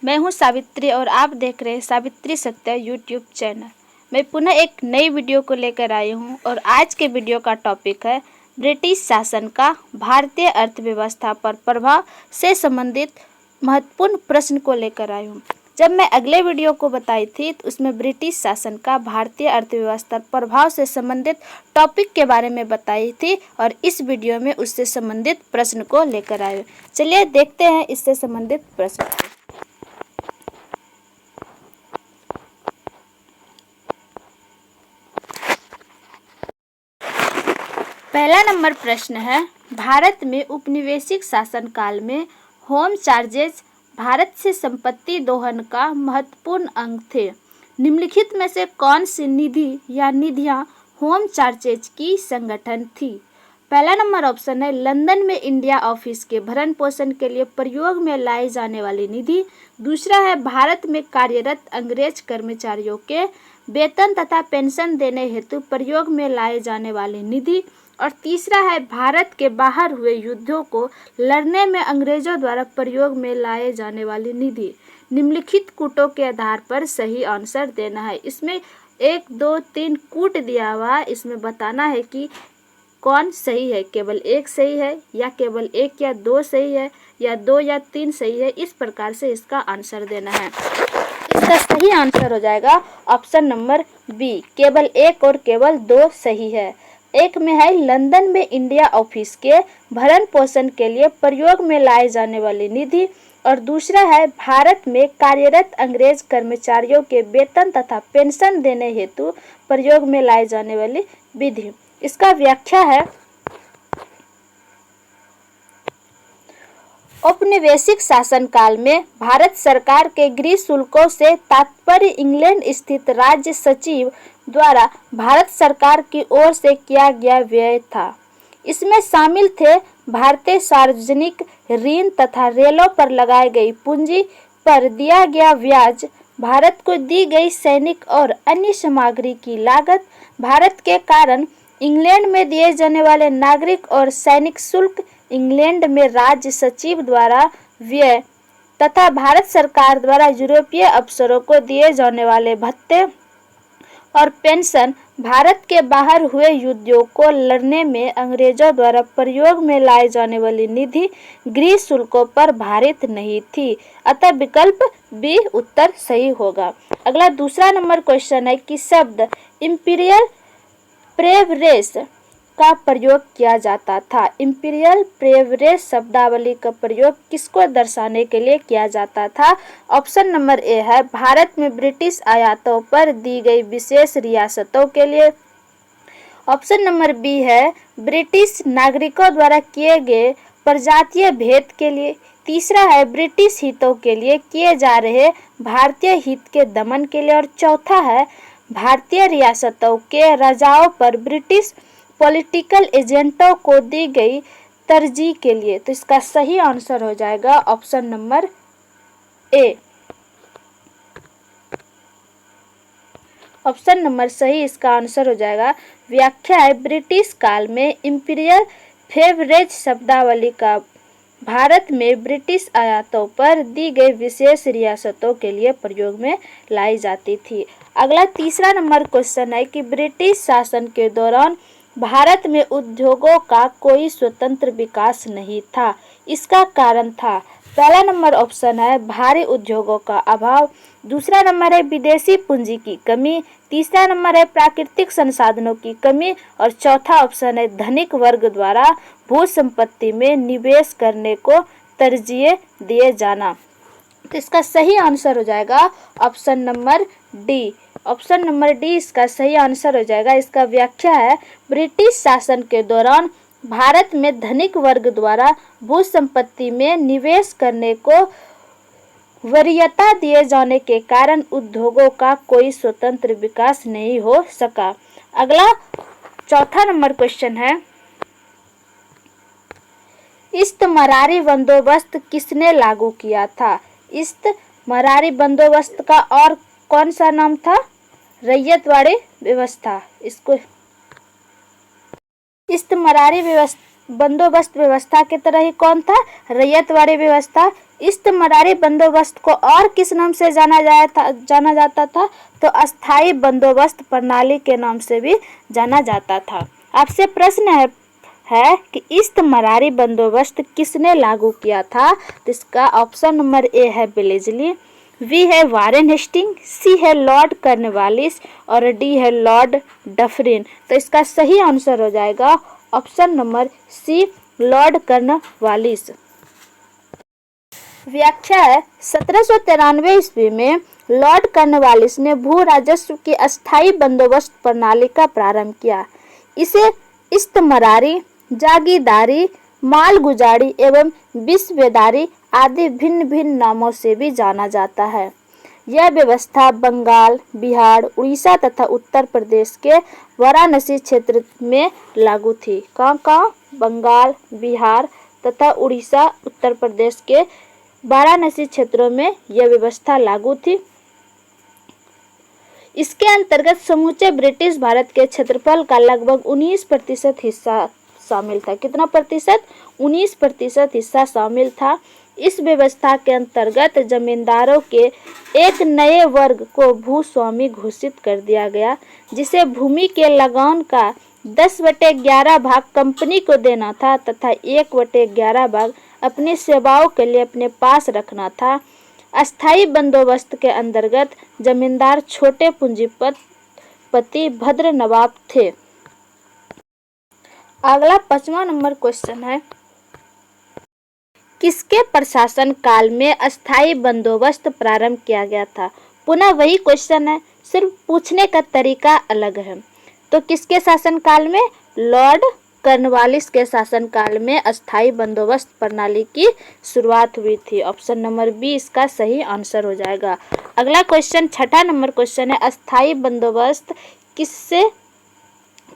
मैं हूं सावित्री और आप देख रहे हैं सावित्री सत्या यूट्यूब चैनल। मैं पुनः एक नई वीडियो को लेकर आई हूं और आज के वीडियो का टॉपिक है ब्रिटिश शासन का भारतीय अर्थव्यवस्था पर प्रभाव से संबंधित महत्वपूर्ण प्रश्न को लेकर आई हूं। जब मैं अगले वीडियो को बताई थी तो उसमें ब्रिटिश शासन का भारतीय अर्थव्यवस्था प्रभाव से संबंधित टॉपिक के बारे में बताई थी और इस वीडियो में उससे संबंधित प्रश्न को लेकर आए। चलिए देखते हैं इससे संबंधित प्रश्न। पहला नंबर प्रश्न है, भारत में उपनिवेशिक शासन काल में होम चार्जेज भारत से संपत्ति दोहन का महत्वपूर्ण अंग थे। निम्नलिखित में से कौन सी निधि या निधियां होम चार्जेज की संगठन थी? पहला नंबर ऑप्शन है लंदन में इंडिया ऑफिस के भरण पोषण के लिए प्रयोग में लाई जाने वाली निधि। दूसरा है भारत में कार्यरत अंग्रेज कर्मचारियों के वेतन तथा पेंशन देने हेतु प्रयोग में लाए जाने वाली निधि। और तीसरा है भारत के बाहर हुए युद्धों को लड़ने में अंग्रेजों द्वारा प्रयोग में लाए जाने वाली निधि। निम्नलिखित कूटों के आधार पर सही आंसर देना है। इसमें 1, 2, 3 कूट दिया हुआ, इसमें बताना है कि कौन सही है, केवल एक सही है या केवल 1 या 2 सही है या 2 या 3 सही है। इस प्रकार से इसका आंसर देना है। इसका सही आंसर हो जाएगा ऑप्शन नंबर बी, केवल 1 और केवल 2 सही है। एक में है लंदन में इंडिया ऑफिस के भरण पोषण के लिए प्रयोग में लाए जाने वाली निधि और दूसरा है भारत में कार्यरत अंग्रेज कर्मचारियों के वेतन तथा पेंशन देने हेतु प्रयोग में लाए जाने वाली विधि। इसका व्याख्या है, औपनिवेशिक शासन काल में भारत सरकार के गृह शुल्कों से तात्पर्य इंग्लैंड स्थित राज्य सचिव द्वारा भारत सरकार की ओर से किया गया व्यय था। इसमें शामिल थे भारतीय सार्वजनिक ऋण तथा रेलों पर लगाई गई पूंजी पर दिया गया ब्याज, भारत को दी गई सैनिक और अन्य सामग्री की लागत, भारत के कारण इंग्लैंड में दिए जाने वाले नागरिक और सैनिक शुल्क, इंग्लैंड में राज्य सचिव द्वारा व्यय तथा भारत सरकार द्वारा यूरोपीय अफसरों को दिए जाने वाले भत्ते और पेंशन, भारत के बाहर हुए युद्धों को लड़ने में अंग्रेजों द्वारा प्रयोग में लाए जाने वाली निधि गृह शुल्कों पर भारित नहीं थी। अतः विकल्प बी उत्तर सही होगा। अगला दूसरा नंबर क्वेश्चन है कि शब्द इंपीरियल प्रेवरेस का प्रयोग किया जाता था। इंपीरियल प्रेवरेस शब्दावली का प्रयोग किसको दर्शाने के लिए किया जाता था? ऑप्शन नंबर ए है भारत में ब्रिटिश आयातों पर दी गई विशेष रियासतों के लिए। ऑप्शन नंबर बी है ब्रिटिश नागरिकों द्वारा किए गए प्रजातीय भेद के लिए। तीसरा है ब्रिटिश हितों के लिए किए जा रहे भारतीय हित के दमन के लिए। और चौथा है भारतीय रियासतों के राजाओं पर ब्रिटिश पॉलिटिकल एजेंटों को दी गई तरजीह के लिए। तो इसका सही आंसर हो जाएगा option number A. Option number सही इसका आंसर हो जाएगा। व्याख्या है ब्रिटिश काल में इंपीरियल फेवरेज शब्दावली का भारत में ब्रिटिश आयातों पर दी गई विशेष रियासतों के लिए प्रयोग में लाई जाती थी। अगला तीसरा नंबर क्वेश्चन है कि ब्रिटिश शासन के दौरान भारत में उद्योगों का कोई स्वतंत्र विकास नहीं था। इसका कारण था, पहला नंबर ऑप्शन है भारी उद्योगों का अभाव, दूसरा नंबर है विदेशी पूंजी की कमी, तीसरा नंबर है प्राकृतिक संसाधनों की कमी और चौथा ऑप्शन है धनिक वर्ग द्वारा भू संपत्ति में निवेश करने को तरजीह दिए जाना। तो इसका सही आंसर हो जाएगा option number D. Option number D इसका सही आंसर हो जाएगा। इसका व्याख्या है ब्रिटिश शासन के दौरान भारत में धनिक वर्ग द्वारा भू संपत्ति में निवेश करने को वरीयता दिए जाने के कारण उद्योगों का कोई स्वतंत्र विकास नहीं हो सका। अगला चौथा नंबर क्वेश्चन है, इस्तमरारी बंदोबस्त किसने लागू किया था? इस्तमरारी बंदोबस्त का और कौन सा नाम था? रैयतवाड़ी व्यवस्था। इसको इस्तमरारी बंदोबस्त व्यवस्था की तरह ही कौन था? रैयतवाड़ी व्यवस्था। इस्तेमारी बंदोबस्त को और किस नाम से जाना जाता था? तो अस्थाई बंदोबस्त प्रणाली के नाम से भी जाना जाता था। आपसे प्रश्न है कि इस्तेमारी बंदोबस्त किसने लागू किया था? तो इसका ऑप्शन नंबर ए है बेलेजली, बी है वारेन हेस्टिंग, सी है लॉर्ड कॉर्नवालिस और डी है लॉर्ड डफरिन। तो इसका सही आंसर हो जाएगा option number C, Lord Cornwallis. व्याख्या है, 1793 ईस्वी में लॉर्ड कॉर्नवालिस ने भू राजस्व की अस्थायी बंदोबस्त प्रणाली का प्रारंभ किया। इसे इस्तेमारी, जागीरदारी, मालगुजारी एवं विस्वेदारी आदि भिन्न भिन्न नामों से भी जाना जाता है। यह व्यवस्था बंगाल, बिहार, उड़ीसा तथा उत्तर प्रदेश के वाराणसी क्षेत्र में लागू थी। कहाँ? बंगाल, बिहार तथा उड़ीसा, उत्तर प्रदेश के वाराणसी क्षेत्रों में यह व्यवस्था लागू थी। इसके अंतर्गत समूचे ब्रिटिश भारत के क्षेत्रफल का लगभग 19% हिस्सा शामिल था। कितना प्रतिशत? 19% हिस्सा शामिल था। इस व्यवस्था के अंतर्गत जमींदारों के एक नए वर्ग को भूस्वामी घोषित कर दिया गया, जिसे भूमि के लगान का 10/11 भाग कंपनी को देना था तथा 1/11 भाग अपनी सेवाओं के लिए अपने पास रखना था। अस्थायी बंदोबस्त के अंतर्गत जमींदार छोटे पूंजीपति भद्र नवाब थे। अगला 5वां नंबर क्वेश्चन है, किसके प्रशासन काल में अस्थायी बंदोबस्त प्रारंभ किया गया था? पुनः वही क्वेश्चन है, सिर्फ पूछने का तरीका अलग है। तो किसके शासन काल में? लॉर्ड कॉर्नवालिस के शासन काल में अस्थायी बंदोबस्त प्रणाली की शुरुआत हुई थी। ऑप्शन नंबर बी इसका सही आंसर हो जाएगा। अगला क्वेश्चन 6वां नंबर क्वेश्चन है, अस्थायी बंदोबस्त किससे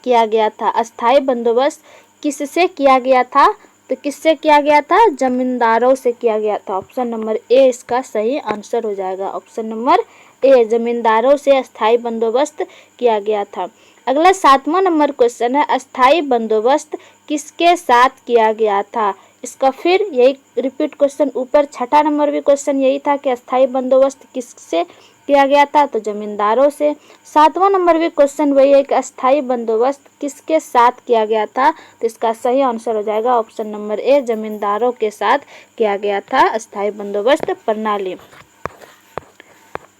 किया गया था? अस्थायी बंदोबस्त किससे किया गया था? तो किससे किया गया था? जमींदारों से किया गया था। ऑप्शन नंबर ए इसका सही आंसर हो जाएगा। ऑप्शन नंबर ए, जमींदारों से अस्थायी बंदोबस्त किया गया था। अगला 7वां नंबर क्वेश्चन है, अस्थायी बंदोबस्त किसके साथ किया गया था? इसका फिर यही रिपीट क्वेश्चन, ऊपर 6वां नंबर भी क्वेश्चन यही था कि अस्थायी बंदोबस्त किससे किया गया था? तो जमींदारों से। 7वां नंबर भी क्वेश्चन वही है कि अस्थायी बंदोबस्त किसके साथ किया गया था? तो इसका सही आंसर हो जाएगा ऑप्शन नंबर ए, जमींदारों के साथ किया गया था अस्थायी बंदोबस्त प्रणाली।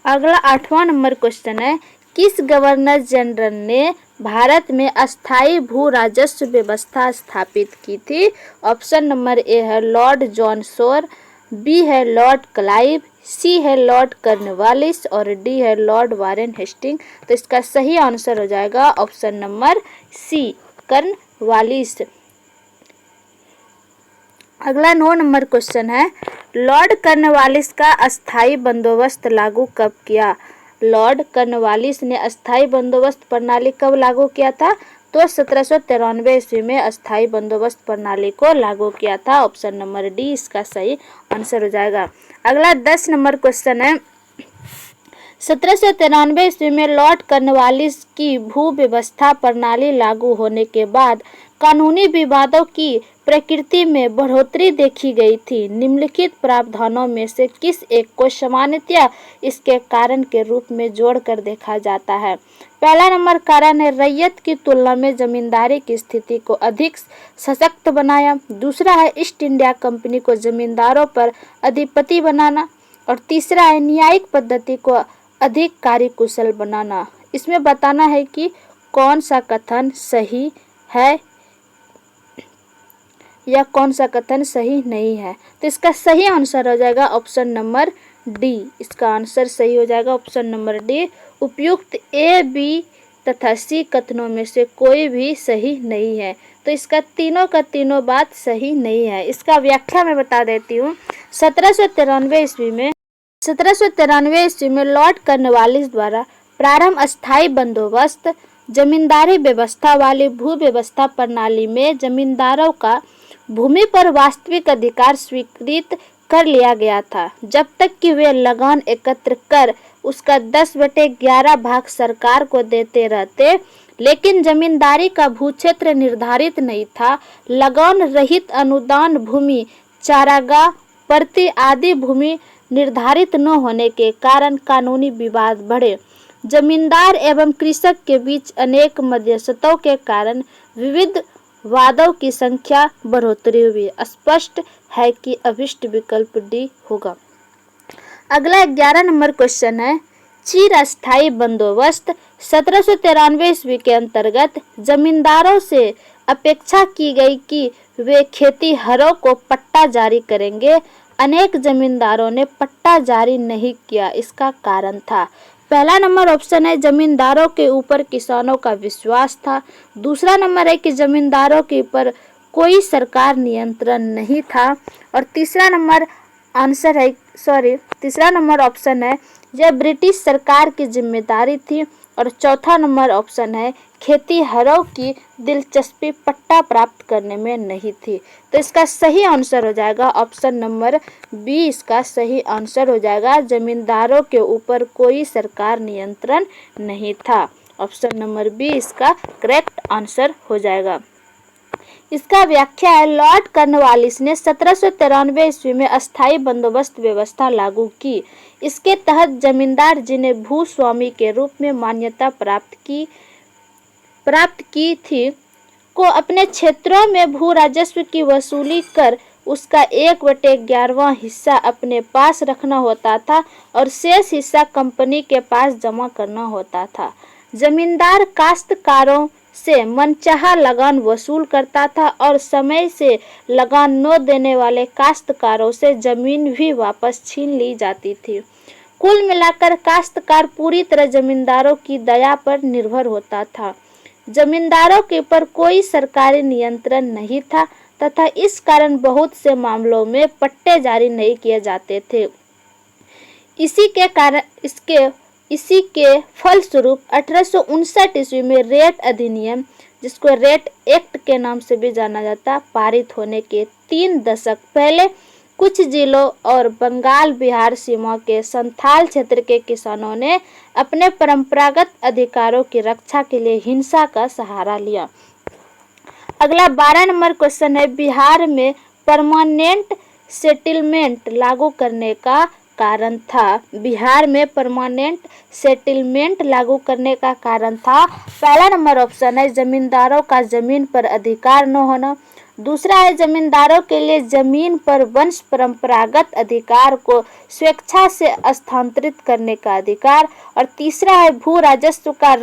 अगला 8वां नंबर क्वेश्चन है, किस गवर्नर जनरल ने भारत में अस्थायी भू राजस्व व्यवस्था स्थापित की थी? ऑप्शन नंबर ए है लॉर्ड जॉन शोर, बी है लॉर्ड क्लाइव, सी है लॉर्ड कॉर्नवालिस और डी है लॉर्ड वारेन हेस्टिंग। तो इसका सही आंसर हो जाएगा ऑप्शन नंबर सी, कॉर्नवालिस। अगला 9 नंबर क्वेश्चन है, लॉर्ड कॉर्नवालिस का अस्थायी बंदोबस्त लागू कब किया? लॉर्ड कॉर्नवालिस ने अस्थायी बंदोबस्त प्रणाली कब लागू किया था? तो 1793 ईस्वी में अस्थायी बंदोबस्त प्रणाली को लागू किया था। ऑप्शन नंबर डी इसका सही आंसर हो जाएगा। अगला 10 नंबर क्वेश्चन है, 1793 ईस्वी में लॉर्ड कॉर्नवालिस की भू व्यवस्था प्रणाली लागू होने के बाद कानूनी विवादों की प्रकृति में बढ़ोतरी देखी गई थी। निम्नलिखित प्रावधानों में से किस एक को सामान्यतया इसके कारण के रूप में जोड़कर देखा जाता है? पहला नंबर कारण है रैयत की तुलना में जमींदारी की स्थिति को अधिक सशक्त बनाया। दूसरा है ईस्ट इंडिया कंपनी को जमींदारों पर अधिपति बनाना और तीसरा है न्यायिक पद्धति को अधिक कार्यकुशल बनाना। इसमें बताना है कि कौन सा कथन सही है या कौन सा कथन सही नहीं है। तो इसका सही आंसर हो जाएगा ऑप्शन नंबर डी। इसका आंसर सही हो जाएगा ऑप्शन नंबर डी। उपयुक्त ए, बी तथा सी कथनों में से कोई भी सही नहीं है। तो इसका तीनों का तीनों बात सही नहीं है। इसका व्याख्या मैं बता देती हूँ। 1793 ईस्वी में लॉर्ड कॉर्नवालिस द्वारा प्रारंभ अस्थायी बंदोबस्त जमींदारी व्यवस्था वाली भू व्यवस्था प्रणाली में जमींदारों का भूमि पर वास्तविक अधिकार स्वीकृत कर लिया गया था, जब तक कि वे लगान एकत्र कर उसका 10/11 भाग सरकार को देते रहते। लेकिन जमींदारी का भूक्षेत्र निर्धारित नहीं था। लगान रहित अनुदान भूमि चारागाह प्रति आधी भूमि निर्धारित न होने के कारण कानूनी विवाद बढ़े। जमींदार एवं कृषक के बीच अनेक मध्यस्थों के कारण विविध वादों की संख्या बढ़ोतरी हुई। स्पष्ट है कि अभिष्ट विकल्प डी होगा। अगला 11 नंबर क्वेश्चन है, चिरस्थायी बंदोबस्त। 1793 ईस्वी के अंतर्गत जमींदारों से अपेक्षा की गई कि वे खेतीहरों को पट्टा जारी करेंगे। अनेक जमींदारों ने पट्टा जारी नहीं किया। इसका कारण था, पहला नंबर ऑप्शन है जमींदारों के ऊपर किसानों का विश्वास था। दूसरा नंबर है कि जमींदारों के ऊपर कोई सरकार नियंत्रण नहीं था। और तीसरा नंबर ऑप्शन है यह ब्रिटिश सरकार की जिम्मेदारी थी। और चौथा नंबर ऑप्शन है खेतीहरों की दिलचस्पी पट्टा प्राप्त करने में नहीं थी। तो इसका सही आंसर हो जाएगा ऑप्शन नंबर बी। इसका सही आंसर हो जाएगा जमींदारों के ऊपर कोई सरकार नियंत्रण नहीं था। ऑप्शन नंबर बी इसका करेक्ट आंसर हो जाएगा। इसका व्याख्या है, लॉर्ड कॉर्नवालिस ने 1793 ईस्वी में अस्थायी बंदोबस्त व्यवस्था लागू की। इसके तहत जमींदार जिन्हें भूस्वामी के रूप में मान्यता प्राप्त की थी को अपने क्षेत्रों में भू राजस्व की वसूली कर उसका 1/11वां हिस्सा अपने पास रखना होता था और शेष हिस्सा कंपनी के पास जमा करना होता था। जमींदार काश्तकारों से मनचाहा लगान वसूल करता था और समय से लगान न देने वाले काश्तकारों से जमीन भी वापस छीन ली जाती थी। कुल मिलाकर काश्तकार पूरी तरह जमींदारों की दया पर निर्भर होता था। जमींदारों के ऊपर कोई सरकारी नियंत्रण नहीं था तथा इस कारण बहुत से मामलों में पट्टे जारी नहीं किए जाते थे। इसी के फलस्वरूप 1859 ईस्वी में रेट अधिनियम, जिसको रेट एक्ट के नाम से भी जाना जाता, पारित होने के 3 दशक पहले कुछ जिलों और बंगाल बिहार सीमा के संथाल क्षेत्र के किसानों ने अपने परंपरागत अधिकारों की रक्षा के लिए हिंसा का सहारा लिया। अगला 12 नंबर क्वेश्चन है, बिहार में परमानेंट सेटलमेंट लागू करने का कारण था। बिहार में परमानेंट सेटलमेंट लागू करने का कारण था, पहला नंबर ऑप्शन है जमींदारों का जमीन पर अधिकार न होना। दूसरा है जमींदारों के लिए जमीन पर वंश परंपरागत अधिकार को स्वेच्छा से स्थानांतरित करने का अधिकार। और तीसरा है भू राजस्व का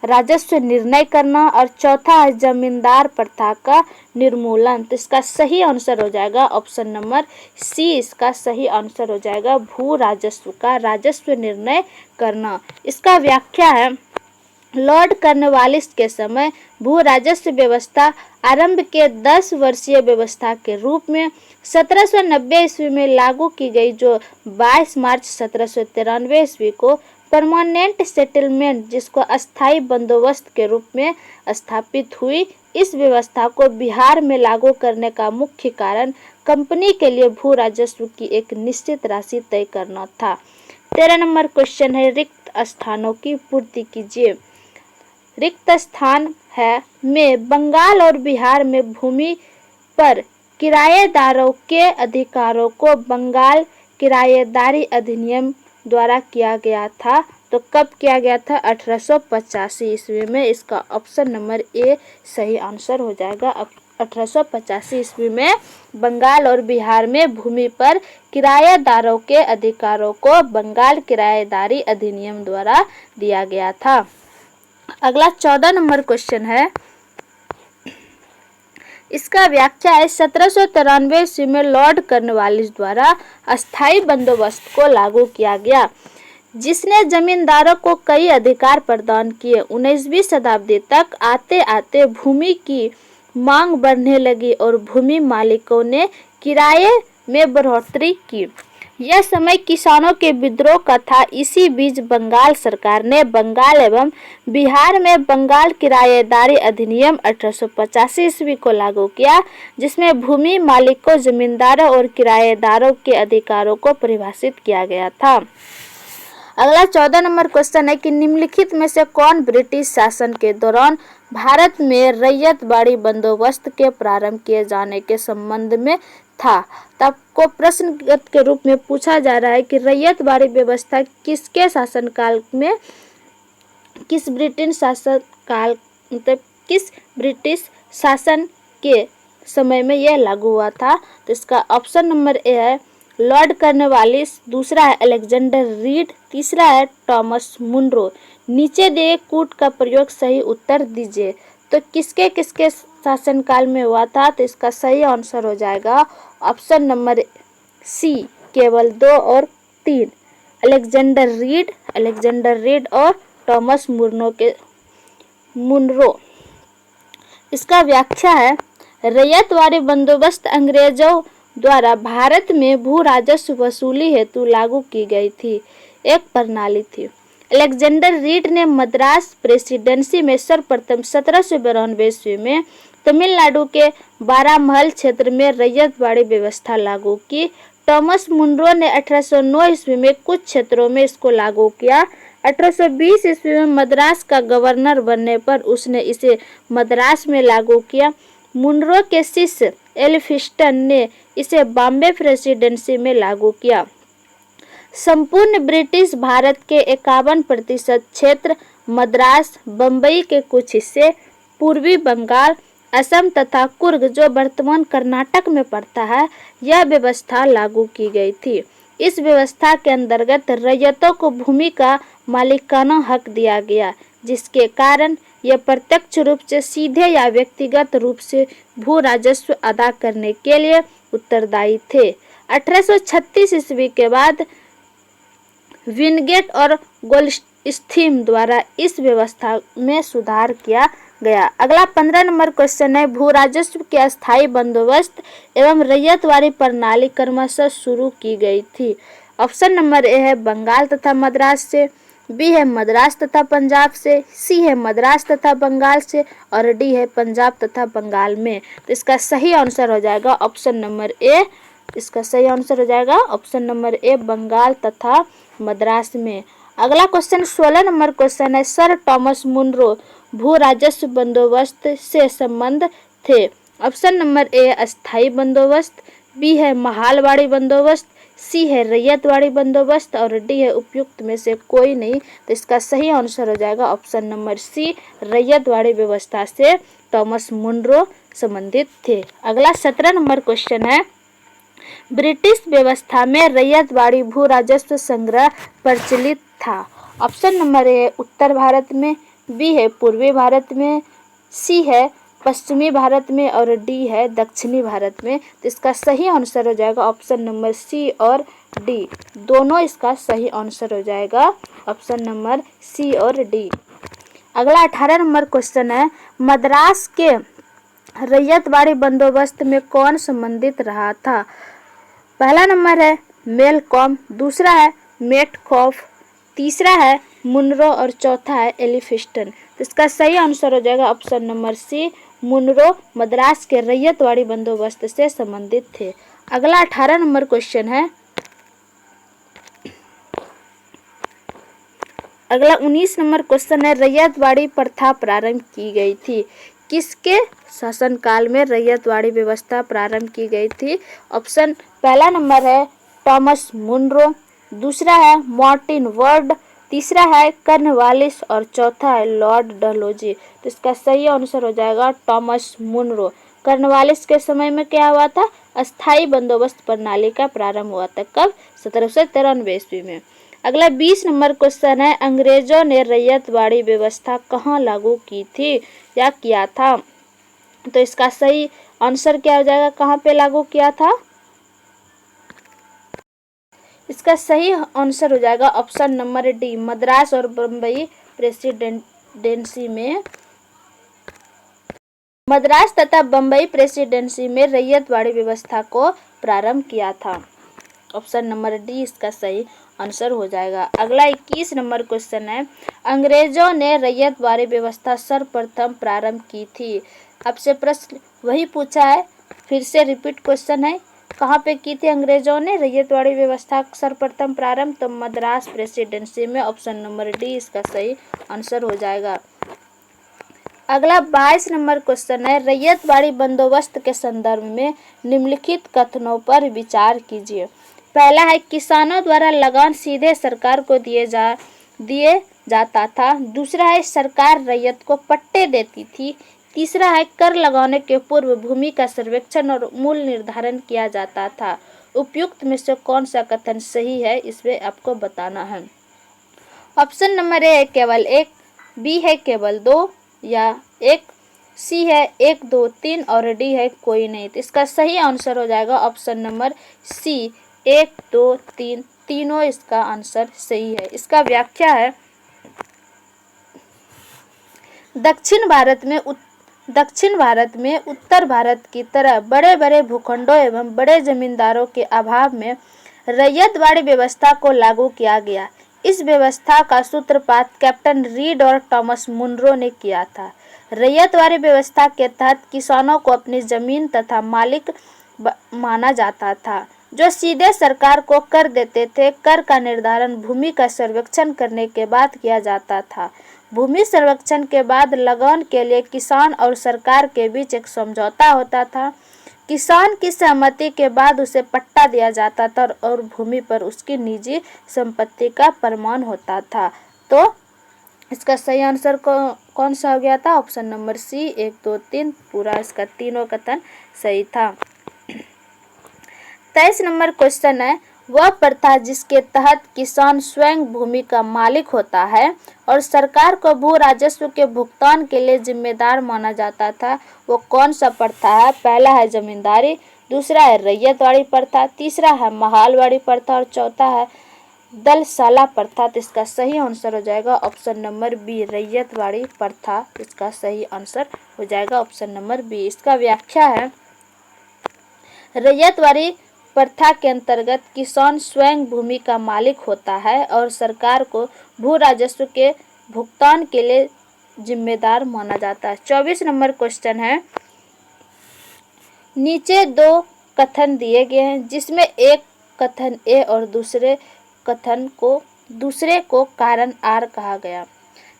राजस्व निर्णय करना। और चौथा है जमींदार प्रथा का निर्मूलन। तो इसका सही आंसर हो जाएगा ऑप्शन नंबर सी। इसका सही आंसर हो जाएगा भू राजस्व का राजस्व निर्णय करना। इसका व्याख्या है, लॉर्ड कॉर्नवालिस के समय भू राजस्व व्यवस्था आरंभ के 10 वर्षीय व्यवस्था के रूप में 1790 ईस्वी में लागू की गई, जो 22 मार्च 1793 ईस्वी को परमानेंट सेटलमेंट, जिसको अस्थायी बंदोबस्त के रूप में स्थापित हुई। इस व्यवस्था को बिहार में लागू करने का मुख्य कारण कंपनी के लिए भू राजस्व की एक निश्चित राशि तय करना था। 13 नंबर क्वेश्चन है, रिक्त स्थानों की पूर्ति कीजिए। रिक्त स्थान है में बंगाल और बिहार में भूमि पर किराएदारों के अधिकारों को बंगाल किराएदारी अधिनियम द्वारा किया गया था। तो कब किया गया था? 1885 ईस्वी में। इसका ऑप्शन नंबर ए सही आंसर हो जाएगा। 1885 ईस्वी में बंगाल और बिहार में भूमि पर किराएदारों के अधिकारों को बंगाल किराएदारी अधिनियम द्वारा दिया गया था। अगला 14 नंबर क्वेश्चन है, इसका व्याख्या है 1793 ईस्वी में लॉर्ड कॉर्नवालिस द्वारा अस्थायी बंदोबस्त को लागू किया गया, जिसने जमींदारों को कई अधिकार प्रदान किए। 19वीं शताब्दी तक आते आते भूमि की मांग बढ़ने लगी और भूमि मालिकों ने किराए में बढ़ोतरी की। यह समय किसानों के विद्रोह का था। इसी बीच बंगाल सरकार ने बंगाल एवं बिहार में बंगाल किराएदारी अधिनियम 1885 ईस्वी को लागू किया, जिसमें भूमि मालिकों, जमींदारों और किराएदारों के अधिकारों को परिभाषित किया गया था। अगला 14 नंबर क्वेश्चन है कि निम्नलिखित में से कौन ब्रिटिश शासन के दौरान भारत में रैयतवाड़ी बंदोबस्त के प्रारंभ किए जाने के संबंध में था। तो आपको प्रश्न के रूप में पूछा जा रहा है कि रैयतवाड़ी व्यवस्था किसके शासनकाल में, किस ब्रिटिश शासन काल मतलब किस ब्रिटिश शासन के समय में यह लागू हुआ था। तो इसका ऑप्शन नंबर ए है लॉर्ड कॉर्नवालिस, दूसरा है अलेक्जेंडर रीड, तीसरा है थॉमस मुनरो। नीचे दिए कूट का प्रयोग सही उत्तर दीजिए। तो किसके किसके शासनकाल में हुआ था। तो इसका सही आंसर हो जाएगा ऑप्शन नंबर सी, केवल 2 और 3, अलेक्जेंडर रीड और थॉमस मुनरो। इसका व्याख्या है रैयतवाड़ी बंदोबस्त अंग्रेजों द्वारा भारत में भू राजस्व वसूली हेतु लागू की गई थी, एक प्रणाली थी। अलेक्जेंडर रीड ने मद्रास प्रेसिडेंसी में सर्वप्रथम 1792 ईस्वी में तमिलनाडु के बारामहल क्षेत्र में रैयतवाड़ी व्यवस्था लागू की। थॉमस मुनरो ने 1809 ईस्वी में कुछ क्षेत्रों में इसको लागू किया। 1820 ईस्वी में मद्रास का गवर्नर बनने पर उसने इसे मद्रास में लागू किया। मुनरो के शिष्य एल्फिंस्टन ने इसे बॉम्बे प्रेसिडेंसी में लागू किया। संपूर्ण ब्रिटिश भारत के 51% क्षेत्र, मद्रास, बम्बई के कुछ हिस्से, पूर्वी बंगाल, असम तथा कुर्ग जो वर्तमान कर्नाटक में पड़ता है, यह व्यवस्था लागू की गई थी। इस व्यवस्था के अंतर्गत रैयतों को भूमि का मालिकाना हक दिया गया, जिसके कारण यह प्रत्यक्ष रूप से सीधे या व्यक्तिगत रूप से भू राजस्व अदा करने के लिए उत्तरदायी थे। 1836 ईस्वी के बाद विनगेट और गोल्डस्टीन द्वारा इस व्यवस्था में सुधार किया गया। अगला 15 नंबर क्वेश्चन है भू राजस्व के अस्थायी बंदोबस्त एवं रैयतवाड़ी प्रणाली क्रमशः शुरू की गई थी। ऑप्शन नंबर ए है बंगाल तथा मद्रास से, बी है मद्रास तथा पंजाब से, सी है मद्रास तथा बंगाल से और डी है पंजाब तथा बंगाल में। तो इसका सही आंसर हो जाएगा ऑप्शन नंबर ए। इसका सही आंसर हो जाएगा ऑप्शन नंबर ए, बंगाल तथा मद्रास में। अगला क्वेश्चन 16 नंबर क्वेश्चन है सर थॉमस मुनरो भू राजस्व बंदोबस्त से संबंध थे। ऑप्शन नंबर ए अस्थायी बंदोबस्त, बी है महालवाड़ी बंदोबस्त, सी है रैयतवाड़ी बंदोबस्त और डी है उपयुक्त में से कोई नहीं। तो इसका सही आंसर हो जाएगा ऑप्शन नंबर सी, रैयतवाड़ी व्यवस्था से थॉमस मुनरो संबंधित थे। अगला 17 नंबर क्वेश्चन है ब्रिटिश व्यवस्था में रैयतवाड़ी भू राजस्व संग्रह प्रचलित था। ऑप्शन नंबर ए उत्तर भारत में, बी है पूर्वी भारत में, सी है पश्चिमी भारत में और डी है दक्षिणी भारत में। तो इसका सही आंसर हो जाएगा ऑप्शन नंबर सी और डी, दोनों इसका सही आंसर हो जाएगा ऑप्शन नंबर सी और डी। अगला 18 नंबर क्वेश्चन है मद्रास के रैयतवाड़ी बंदोबस्त में कौन संबंधित रहा था। पहला नंबर है मेलकॉम, दूसरा है मेटकॉफ, तीसरा है मुनरो और चौथा है एलिफिंस्टन। तो इसका सही आंसर हो जाएगा option number C, Munro Madras के रैयतवाड़ी बंदोबस्त से संबंधित थे। अगला 18 नंबर क्वेश्चन है अगला 19 नंबर क्वेश्चन है रैयतवाड़ी प्रथा प्रारंभ की गई थी। किसके शासनकाल में रैयतवाड़ी व्यवस्था प्रारंभ की गई थी। ऑप्शन पहला नंबर है थॉमस मुनरो, दूसरा है मार्टिन वर्ड, तीसरा है कॉर्नवालिस और चौथा है लॉर्ड डलहौजी। तो इसका सही आंसर हो जाएगा थॉमस मुनरो। कॉर्नवालिस के समय में क्या हुआ था, अस्थायी बंदोबस्त प्रणाली का प्रारंभ हुआ था। कब, 1793 ईस्वी में। अगला 20 नंबर क्वेश्चन है अंग्रेजों ने रैयतवाड़ी व्यवस्था कहाँ लागू की थी या किया था। तो इसका सही आंसर क्या हो जाएगा, कहाँ पे लागू किया था। इसका सही आंसर हो जाएगा ऑप्शन नंबर डी, मद्रास और बम्बई प्रेसिडेंसी में। मद्रास तथा बम्बई प्रेसिडेंसी में रैयतवाड़ी व्यवस्था को प्रारंभ किया था। ऑप्शन नंबर डी इसका सही आंसर हो जाएगा। अगला 21 नंबर क्वेश्चन है अंग्रेजों ने रैयतवाड़ी व्यवस्था सर्वप्रथम प्रारंभ की थी। आपसे प्रश्न वही पूछा है, फिर से रिपीट क्वेश्चन है, कहाँ पे की थी अंग्रेजों ने रैयतवाड़ी व्यवस्था सर्वप्रथम प्रारंभ। तो मद्रास प्रेसिडेंसी में। ऑप्शन नंबर डी इसका सही आंसर हो जाएगा। अगला 22 नंबर क्वेश्चन है, रैयतवाड़ी बंदोबस्त के संदर्भ में निम्नलिखित कथनों पर विचार कीजिए। पहला है, किसानों द्वारा लगान सीधे सरकार को दिए जाता था। दूसरा है, सरकार रैयत को पट्टे देती थी। तीसरा है, कर लगाने के पूर्व भूमि का सर्वेक्षण और मूल्य निर्धारण किया जाता था। उपयुक्त में से कौन सा कथन सही है, इसमें आपको बताना है। ऑप्शन नंबर ए है केवल 1, बी है केवल 2 या 1, सी है 1, 2, 3 और डी है कोई नहीं। तो इसका सही आंसर हो जाएगा ऑप्शन नंबर सी, 1, 2, 3 तीनों इसका आंसर सही है। इसका व्याख्या है, दक्षिण भारत में उत्तर भारत की तरह बड़े बड़े भूखंडों एवं बड़े जमींदारों के अभाव में रैयतवाड़ी व्यवस्था को लागू किया गया। इस व्यवस्था का सूत्रपात कैप्टन रीड और टॉमस मुनरो ने किया था। रैयतवाड़ी व्यवस्था के तहत किसानों को अपनी जमीन तथा मालिक माना जाता था, जो सीधे सरकार को कर देते थे। कर का निर्धारण भूमि का सर्वेक्षण करने के बाद किया जाता था। भूमि सर्वेक्षण के बाद लगान के लिए किसान और सरकार के बीच एक समझौता होता था। किसान की सहमति के बाद उसे पट्टा दिया जाता था और भूमि पर उसकी निजी संपत्ति का प्रमाण होता था। तो इसका सही आंसर कौन सा हो गया था? ऑप्शन नंबर सी, 1, 2, 3 पूरा इसका तीनों कथन सही था। 23 नंबर क्वेश्चन है, वह प्रथा जिसके तहत किसान स्वयं भूमि का मालिक होता है और सरकार को भू राजस्व के भुगतान के लिए जिम्मेदार माना जाता था, वो कौन सा प्रथा है? पहला है जमींदारी, दूसरा है रैयतवाड़ी प्रथा, तीसरा है महालवाड़ी प्रथा और चौथा है दलसाला प्रथा। तो इसका सही आंसर हो जाएगा ऑप्शन नंबर बी, रैयतवाड़ी प्रथा। इसका सही आंसर हो जाएगा ऑप्शन नंबर बी। इसका व्याख्या है, रैयतवाड़ी प्रथा के अंतर्गत किसान स्वयं भूमि का मालिक होता है और सरकार को भू राजस्व के भुगतान के लिए जिम्मेदार माना जाता है। 24 नंबर क्वेश्चन है, नीचे दो कथन दिए गए हैं जिसमें एक कथन ए और दूसरे को कारण आर कहा गया।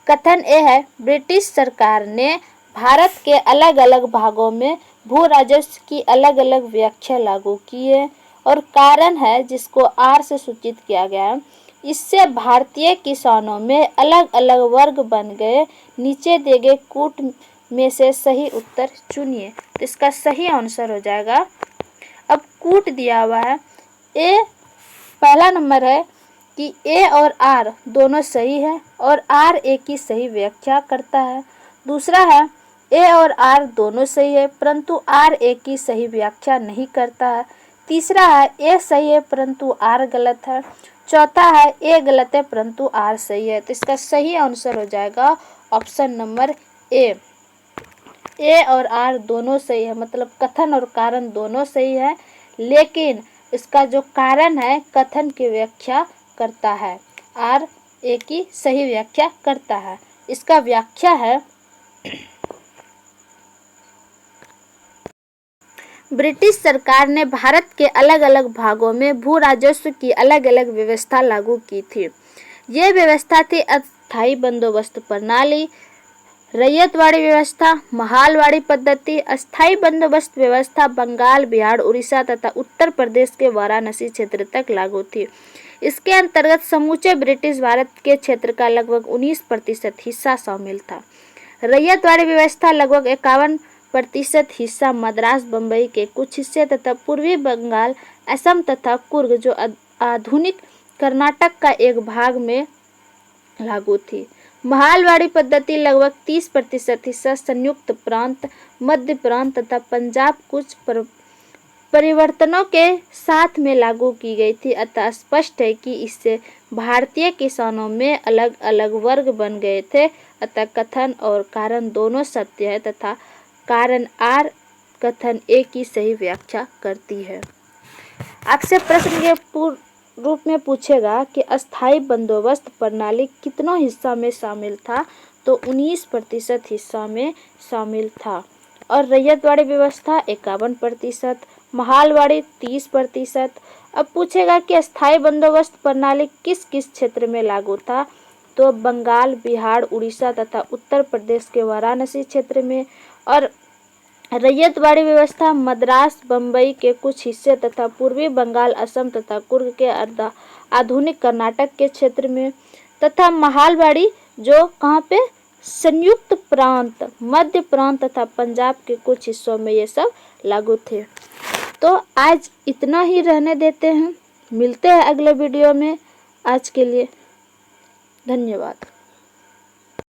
कथन ए है, ब्रिटिश सरकार ने भारत के अलग अलग भागों में भू राजस्व की अलग अलग व्याख्या लागू की है। और कारण है जिसको आर से सूचित किया गया है, इससे भारतीय किसानों में अलग अलग वर्ग बन गए। नीचे दिए गए कूट में से सही उत्तर चुनिए। तो इसका सही आंसर हो जाएगा, अब कूट दिया हुआ है ए, पहला नंबर है कि ए और आर दोनों सही है और आर ए की सही व्याख्या करता है। दूसरा है ए और आर दोनों सही है परंतु आर ए की सही व्याख्या नहीं करता है। तीसरा है ए सही है परंतु आर गलत है। चौथा है ए गलत है परंतु आर सही है। तो इसका सही आंसर हो जाएगा ऑप्शन नंबर ए, ए और आर दोनों सही है, मतलब कथन और कारण दोनों सही है, लेकिन इसका जो कारण है कथन की व्याख्या करता है, आर ए की सही व्याख्या करता है। इसका व्याख्या है, ब्रिटिश सरकार ने भारत के अलग अलग भागों में भू राजस्व की अलग अलग व्यवस्था लागू की थी। ये व्यवस्था थी अस्थायी बंदोबस्त प्रणाली, रैयतवाड़ी व्यवस्था, महालवाड़ी पद्धति। अस्थायी बंदोबस्त व्यवस्था बंगाल, बिहार, उड़ीसा तथा उत्तर प्रदेश के वाराणसी क्षेत्र तक लागू थी। इसके अंतर्गत समूचे ब्रिटिश भारत के क्षेत्र का लगभग 19% हिस्सा शामिल था। रैयतवाड़ी व्यवस्था लगभग 51% हिस्सा मद्रास, बंबई के कुछ हिस्से तथा पूर्वी बंगाल, असम तथा कुर्ग जो आधुनिक कर्नाटक का एक भाग में लागू थी। महालवाड़ी पद्धति लगभग 30% हिस्सा संयुक्त प्रांत, मध्य प्रांत तथा पंजाब कुछ परिवर्तनों के साथ में लागू की गई थी। अतः स्पष्ट है कि इससे भारतीय किसानों में अलग अलग वर्ग बन गए थे। अतः कथन और कारण दोनों सत्य है तथा कारण आर कथन ए की सही व्याख्या करती है। आपसे प्रश्न के रूप में पूछेगा कि अस्थायी बंदोबस्त प्रणाली कितनों हिस्सा में शामिल था, तो 19% हिस्सा में शामिल था। और रैयतवाड़ी व्यवस्था 51%, महालवाड़ी 30%। अब पूछेगा कि अस्थायी बंदोबस्त प्रणाली किस किस क्षेत्र में लागू था, तो बंगाल, बिहार, उड़ीसा तथा उत्तर प्रदेश के वाराणसी क्षेत्र में, और रैयतवाड़ी व्यवस्था मद्रास, बम्बई के कुछ हिस्से तथा पूर्वी बंगाल, असम तथा कुर्ग के आधुनिक कर्नाटक के क्षेत्र में, तथा महालवाड़ी जो कहाँ पे, संयुक्त प्रांत, मध्य प्रांत तथा पंजाब के कुछ हिस्सों में ये सब लागू थे। तो आज इतना ही रहने देते हैं, मिलते हैं अगले वीडियो में। आज के लिए धन्यवाद।